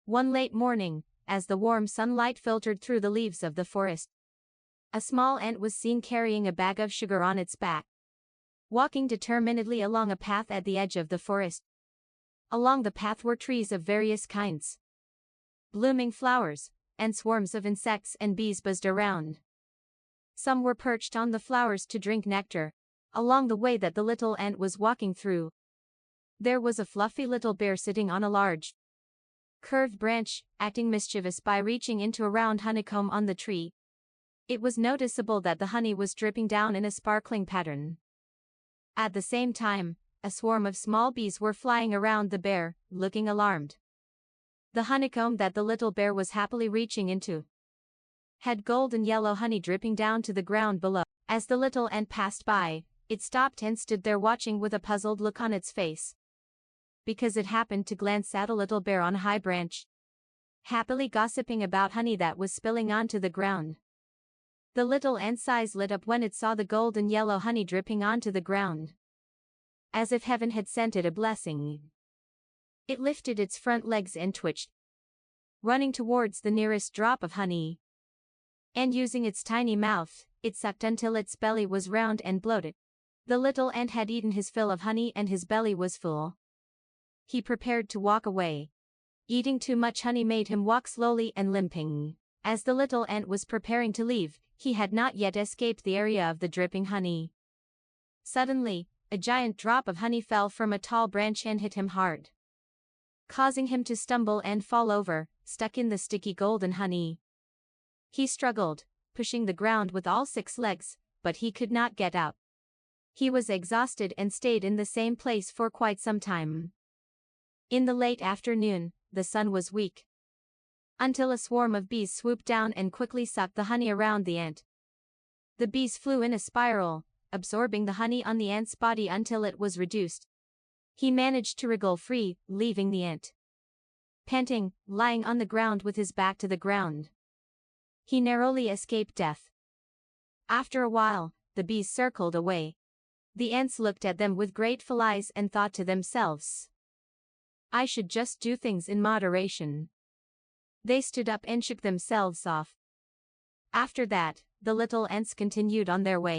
One late morning, as the warm sunlight filtered through the leaves of the forest, a small ant was seen carrying a bag of sugar on its back, walking determinedly along a path at the edge of the forest. Along the path were trees of various kinds, blooming flowers, and swarms of insects and bees buzzed around. Some were perched on the flowers to drink nectar. Along the way that the little ant was walking through, there was a fluffy little bear sitting on a large, curved branch, acting mischievous by reaching into a round honeycomb on the tree. It was noticeable that the honey was dripping down in a sparkling pattern. At the same time, a swarm of small bees were flying around the bear, looking alarmed. The honeycomb that the little bear was happily reaching into had golden yellow honey dripping down to the ground below. As the little ant passed by, it stopped and stood there watching with a puzzled look on its face, because it happened to glance at a little bear on a high branch, happily gossiping about honey that was spilling onto the ground. The little ant's eyes lit up when it saw the golden yellow honey dripping onto the ground, as if heaven had sent it a blessing. It lifted its front legs and twitched, running towards the nearest drop of honey. And using its tiny mouth, it sucked until its belly was round and bloated. The little ant had eaten his fill of honey and his belly was full. He prepared to walk away. Eating too much honey made him walk slowly and limping. As the little ant was preparing to leave, he had not yet escaped the area of the dripping honey. Suddenly, a giant drop of honey fell from a tall branch and hit him hard, causing him to stumble and fall over, stuck in the sticky golden honey. He struggled, pushing the ground with all 6 legs, but he could not get out. He was exhausted and stayed in the same place for quite some time. In the late afternoon, the sun was weak, until a swarm of bees swooped down and quickly sucked the honey around the ant. The bees flew in a spiral, absorbing the honey on the ant's body until it was reduced. He managed to wriggle free, leaving the ant panting, lying on the ground with his back to the ground. He narrowly escaped death. After a while, the bees circled away. The ants looked at them with grateful eyes and thought to themselves, "I should just do things in moderation." They stood up and shook themselves off. After that, the little ants continued on their way.